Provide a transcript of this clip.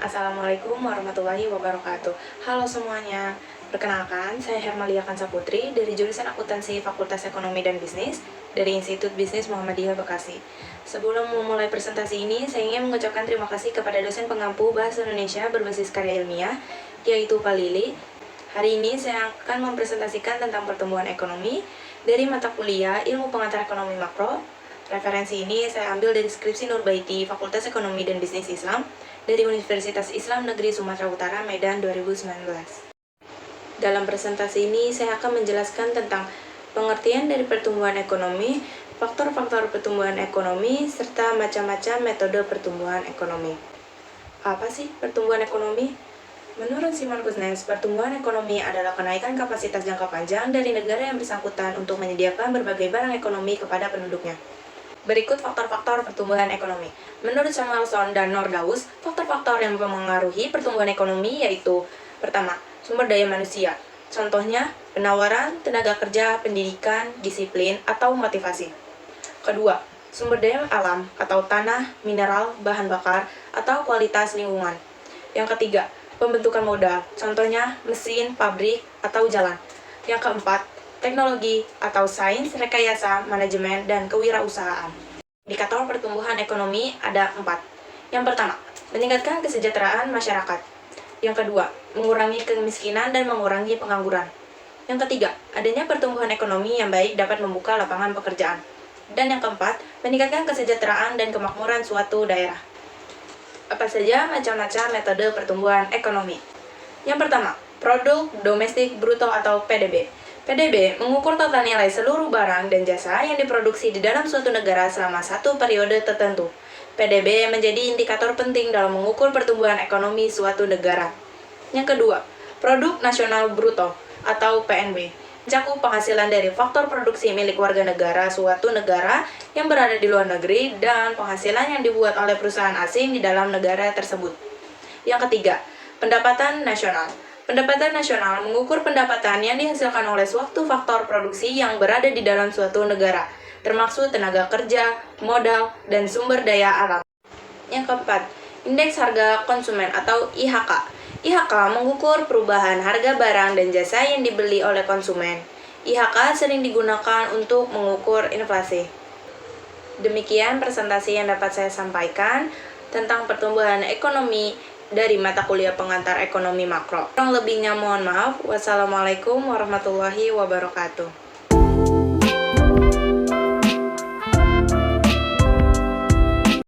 Assalamualaikum warahmatullahi wabarakatuh. Halo semuanya, perkenalkan saya Hermalia Kansa Putri dari jurusan Akuntansi Fakultas Ekonomi dan Bisnis dari Institut Bisnis Muhammadiyah Bekasi. Sebelum memulai presentasi ini, saya ingin mengucapkan terima kasih kepada dosen pengampu Bahasa Indonesia berbasis karya ilmiah, yaitu Pak Lili. Hari ini saya akan mempresentasikan tentang pertumbuhan ekonomi dari mata kuliah Ilmu Pengantar Ekonomi Makro. Referensi ini saya ambil dari skripsi Nurbaiti Fakultas Ekonomi dan Bisnis Islam dari Universitas Islam Negeri Sumatera Utara, Medan 2019. Dalam presentasi ini saya akan menjelaskan tentang pengertian dari pertumbuhan ekonomi, faktor-faktor pertumbuhan ekonomi, serta macam-macam metode pertumbuhan ekonomi. Apa sih pertumbuhan ekonomi? Menurut Simon Kuznets, pertumbuhan ekonomi adalah kenaikan kapasitas jangka panjang dari negara yang bersangkutan untuk menyediakan berbagai barang ekonomi kepada penduduknya. Berikut faktor-faktor pertumbuhan ekonomi. Menurut Samuelson dan Nordaus, faktor-faktor yang mempengaruhi pertumbuhan ekonomi yaitu: pertama, sumber daya manusia. Contohnya, penawaran, tenaga kerja, pendidikan, disiplin, atau motivasi. Kedua, sumber daya alam atau tanah, mineral, bahan bakar, atau kualitas lingkungan. Yang ketiga, pembentukan modal. Contohnya, mesin, pabrik, atau jalan. Yang keempat, teknologi atau sains, rekayasa, manajemen, dan kewirausahaan. Indikator pertumbuhan ekonomi ada 4. Yang pertama, meningkatkan kesejahteraan masyarakat. Yang kedua, mengurangi kemiskinan dan mengurangi pengangguran. Yang ketiga, adanya pertumbuhan ekonomi yang baik dapat membuka lapangan pekerjaan. Dan yang keempat, meningkatkan kesejahteraan dan kemakmuran suatu daerah. Apa saja macam-macam metode pertumbuhan ekonomi? Yang pertama, produk domestik bruto atau PDB. PDB mengukur total nilai seluruh barang dan jasa yang diproduksi di dalam suatu negara selama satu periode tertentu. PDB menjadi indikator penting dalam mengukur pertumbuhan ekonomi suatu negara. Yang kedua, produk nasional bruto atau PNB mencakup penghasilan dari faktor produksi milik warga negara suatu negara yang berada di luar negeri dan penghasilan yang dibuat oleh perusahaan asing di dalam negara tersebut. Yang ketiga, pendapatan nasional. Pendapatan nasional mengukur pendapatan yang dihasilkan oleh suatu faktor produksi yang berada di dalam suatu negara, termasuk tenaga kerja, modal, dan sumber daya alam. Yang keempat, indeks harga konsumen atau IHK. IHK mengukur perubahan harga barang dan jasa yang dibeli oleh konsumen. IHK sering digunakan untuk mengukur inflasi. Demikian presentasi yang dapat saya sampaikan tentang pertumbuhan ekonomi dari mata kuliah pengantar ekonomi makro. Kurang lebihnya mohon maaf. Wassalamualaikum warahmatullahi wabarakatuh.